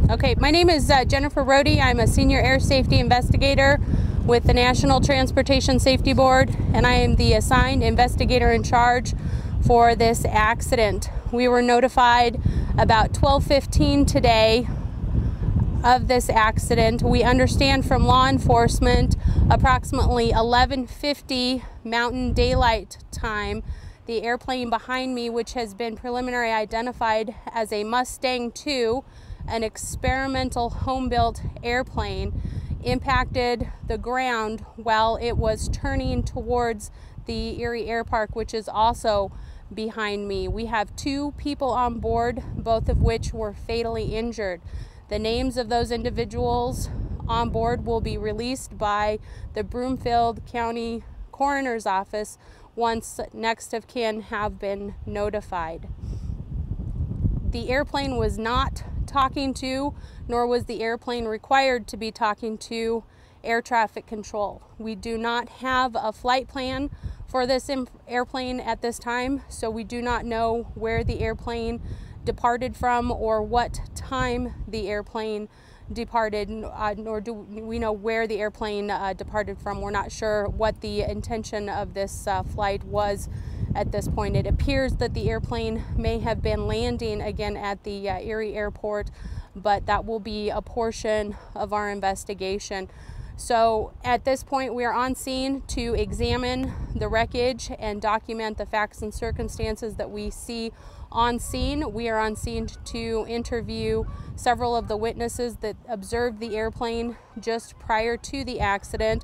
Okay, my name is Jennifer Rohde. I'm a senior air safety investigator with the National Transportation Safety Board, and I am the assigned investigator in charge for this accident. We were notified about 12:15 today of this accident. We understand from law enforcement approximately 11:50 Mountain Daylight Time, the airplane behind me, which has been preliminarily identified as a Mustang II, an experimental home-built airplane, impacted the ground while it was turning towards the Erie Air Park, which is also behind me. We have 2 people on board, both of which were fatally injured. The names of those individuals on board will be released by the Broomfield County Coroner's Office once next of kin have been notified. The airplane was not talking to, nor was the airplane required to be talking to, air traffic control. We do not have a flight plan for this airplane at this time, so we do not know where the airplane departed from or what time the airplane departed, nor do we know where the airplane departed from. We're not sure what the intention of this flight was at this point. It appears that the airplane may have been landing again at the Erie Airport, but that will be a portion of our investigation. So at this point, we are on scene to examine the wreckage and document the facts and circumstances that we see on scene. We are on scene to interview several of the witnesses that observed the airplane just prior to the accident.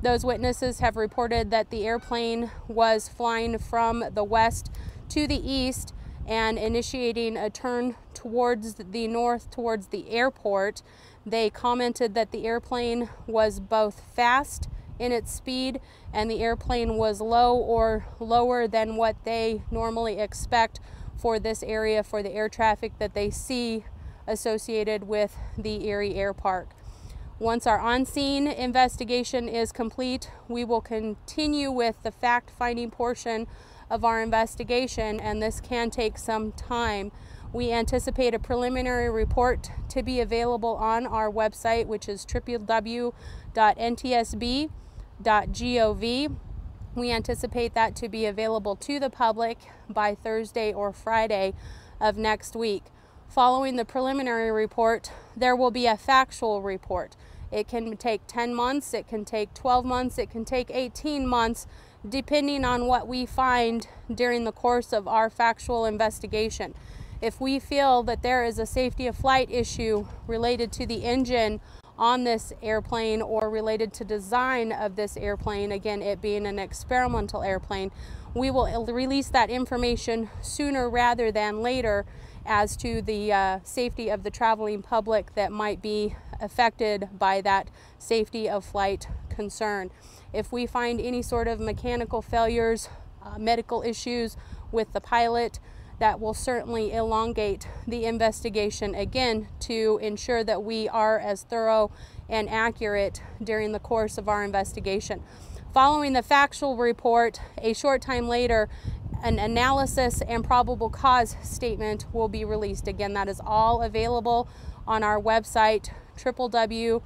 Those witnesses have reported that the airplane was flying from the west to the east and initiating a turn towards the north, towards the airport. They commented that the airplane was both fast in its speed and the airplane was low or lower than what they normally expect for this area, for the air traffic that they see associated with the Erie Air Park. Once our on-scene investigation is complete, we will continue with the fact-finding portion of our investigation, and this can take some time. We anticipate a preliminary report to be available on our website, which is www.ntsb.gov. We anticipate that to be available to the public by Thursday or Friday of next week. Following the preliminary report, there will be a factual report. It can take 10 months, it can take 12 months, it can take 18 months, depending on what we find during the course of our factual investigation. If we feel that there is a safety of flight issue related to the engine on this airplane or related to design of this airplane, again, it being an experimental airplane, we will release that information sooner rather than later as to the safety of the traveling public that might be affected by that safety of flight concern. If we find any sort of mechanical failures, medical issues with the pilot, that will certainly elongate the investigation again to ensure that we are as thorough and accurate during the course of our investigation. Following the factual report, a short time later, an analysis and probable cause statement will be released. Again, that is all available on our website, www.ntsb.gov.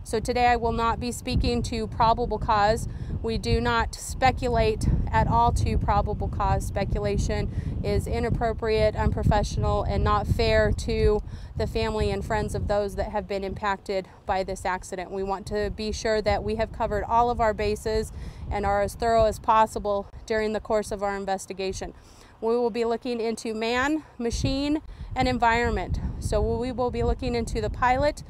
So today I will not be speaking to probable cause. We do not speculate at all to probable cause. Speculation is inappropriate, unprofessional, and not fair to the family and friends of those that have been impacted by this accident. We want to be sure that we have covered all of our bases and are as thorough as possible during the course of our investigation. We will be looking into man, machine, and environment. So we will be looking into the pilot's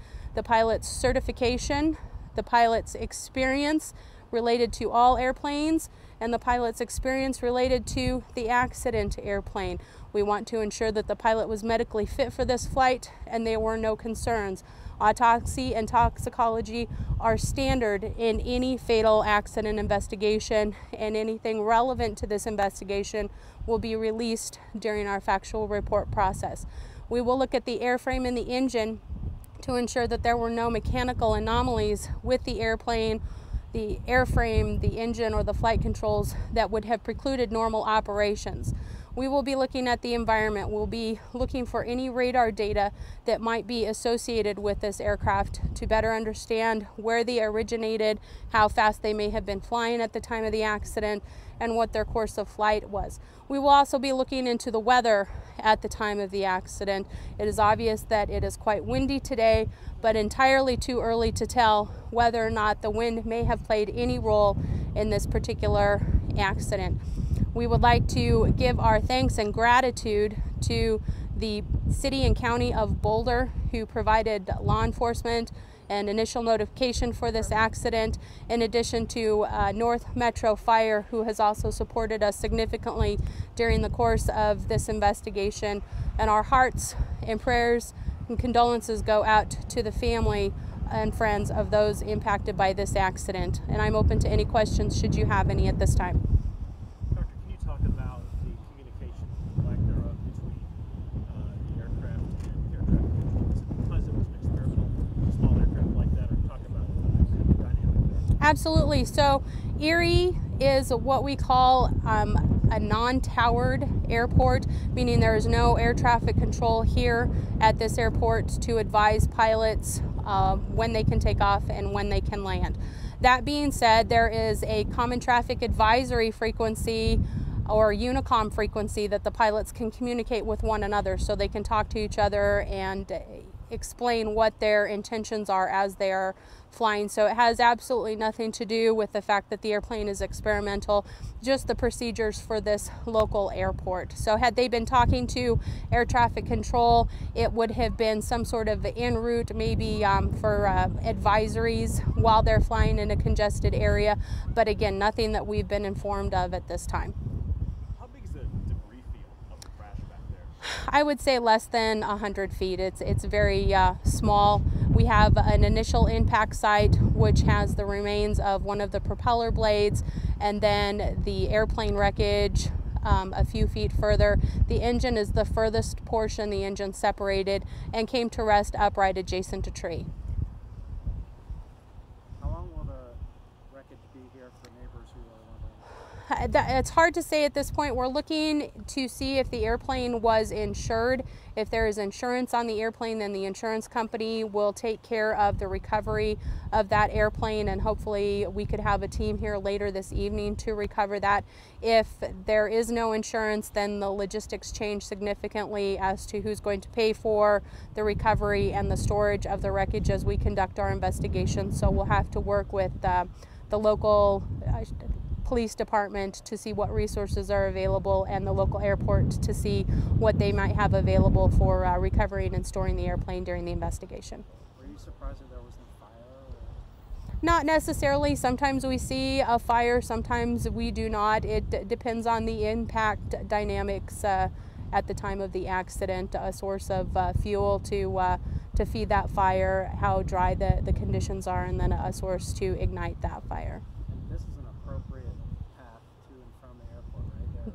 certification, the pilot's experience related to all airplanes, and the pilot's experience related to the accident airplane. We want to ensure that the pilot was medically fit for this flight and there were no concerns. Autopsy and toxicology are standard in any fatal accident investigation, and anything relevant to this investigation will be released during our factual report process. We will look at the airframe and the engine to ensure that there were no mechanical anomalies with the airplane, the airframe, the engine, or the flight controls that would have precluded normal operations. We will be looking at the environment. We'll be looking for any radar data that might be associated with this aircraft to better understand where they originated, how fast they may have been flying at the time of the accident, and what their course of flight was. We will also be looking into the weather at the time of the accident. It is obvious that it is quite windy today, but entirely too early to tell whether or not the wind may have played any role in this particular accident. We would like to give our thanks and gratitude to the City and County of Boulder, who provided law enforcement and initial notification for this accident, in addition to North Metro Fire, who has also supported us significantly during the course of this investigation. And our hearts and prayers and condolences go out to the family and friends of those impacted by this accident. And I'm open to any questions should you have any at this time. Doctor, can you talk about the communication, lack thereof, between the aircraft and air traffic control? Is it because it was an experimental small aircraft like that, or talk about the dynamic there? Absolutely. So Erie is what we call a non-towered airport, meaning there is no air traffic control here at this airport to advise pilots when they can take off and when they can land. That being said, there is a common traffic advisory frequency or Unicom frequency that the pilots can communicate with one another, so they can talk to each other and explain what their intentions are as they are flying. So it has absolutely nothing to do with the fact that the airplane is experimental, just the procedures for this local airport. So had they been talking to air traffic control, it would have been some sort of en route, maybe for advisories while they're flying in a congested area. But again, nothing that we've been informed of at this time. How big is the debris field of the crash back there? I would say less than 100 feet. It's very small. We have an initial impact site which has the remains of one of the propeller blades, and then the airplane wreckage a few feet further. The engine is the furthest portion. The engine separated and came to rest upright adjacent to tree. How long will the wreckage be here for neighbors who are wondering? It's hard to say at this point. We're looking to see if the airplane was insured. If there is insurance on the airplane, then the insurance company will take care of the recovery of that airplane, and hopefully we could have a team here later this evening to recover that. If there is no insurance, then the logistics change significantly as to who's going to pay for the recovery and the storage of the wreckage as we conduct our investigation. So we'll have to work with the local police department to see what resources are available, and the local airport to see what they might have available for recovering and storing the airplane during the investigation. Were you surprised that there was no fire? Or? Not necessarily. Sometimes we see a fire, sometimes we do not. It depends on the impact dynamics at the time of the accident, a source of fuel to feed that fire, how dry the conditions are, and then a source to ignite that fire. And this is an appropriate path to and from the airport right there,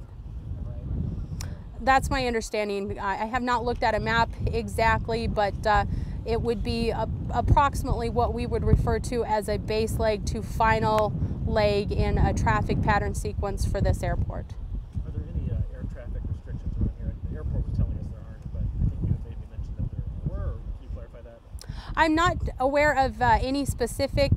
right? That's my understanding. I have not looked at a map exactly, but it would be approximately what we would refer to as a base leg to final leg in a traffic pattern sequence for this airport. Are there any air traffic restrictions around here? The airport was telling us there aren't, but I think you had maybe mentioned that there were. Can you clarify that? I'm not aware of any specific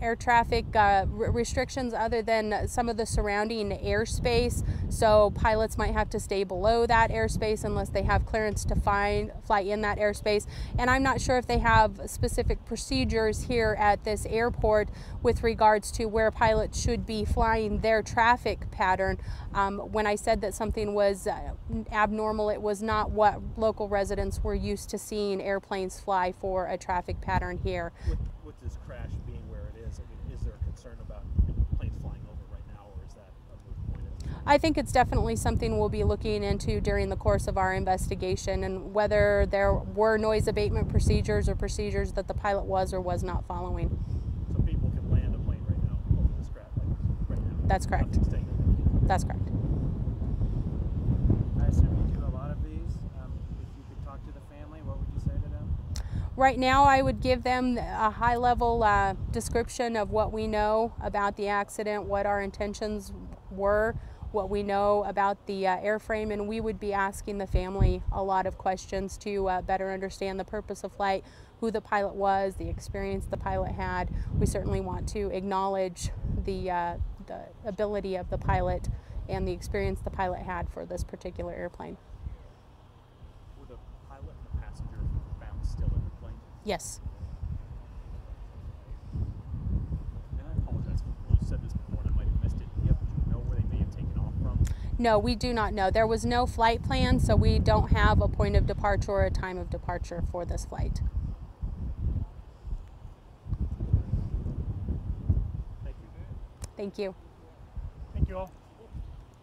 air traffic restrictions other than some of the surrounding airspace. So pilots might have to stay below that airspace unless they have clearance to fly in that airspace. And I'm not sure if they have specific procedures here at this airport with regards to where pilots should be flying their traffic pattern. When I said that something was abnormal, it was not what local residents were used to seeing airplanes fly for a traffic pattern here. With this crash being where it is, I mean, is there a concern about planes flying over right now, or is that a moot point? I think it's definitely something we'll be looking into during the course of our investigation, and whether there were noise abatement procedures or procedures that the pilot was or was not following. So people can land a plane right now over this crash, like right now? That's correct. Nothing's staying in. That's correct. I assume you do a lot of these. If you could talk to the family, what would you say to them? Right now, I would give them a high-level description of what we know about the accident, what our intentions were, what we know about the airframe, and we would be asking the family a lot of questions to better understand the purpose of flight, who the pilot was, the experience the pilot had. We certainly want to acknowledge the ability of the pilot and the experience the pilot had for this particular airplane. Were the pilot and the passenger found still in the plane? Yes. And I apologize if you said this before and I might have missed it. Do you know where they may have taken off from? No, we do not know. There was no flight plan, so we don't have a point of departure or a time of departure for this flight. Thank you. Thank you. Thank you all.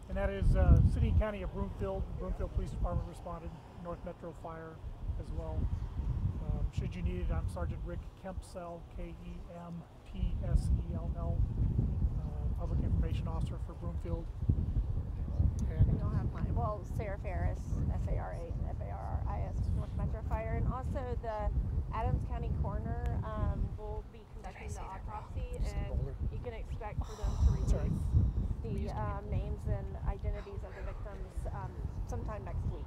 And that is City and County of Broomfield. Broomfield Police Department responded. North Metro Fire as well. Should you need it, I'm Sergeant Rick Kempsell, Kempsell, Public Information Officer for Broomfield. And you'll have mine. Well, Sarah Ferris, F-A-R-A, F-A-R-R-I-S, North Metro Fire. And also the Adams County Coroner will be conducting the autopsy, and you can expect for them to release the names and identities of the victims sometime next week.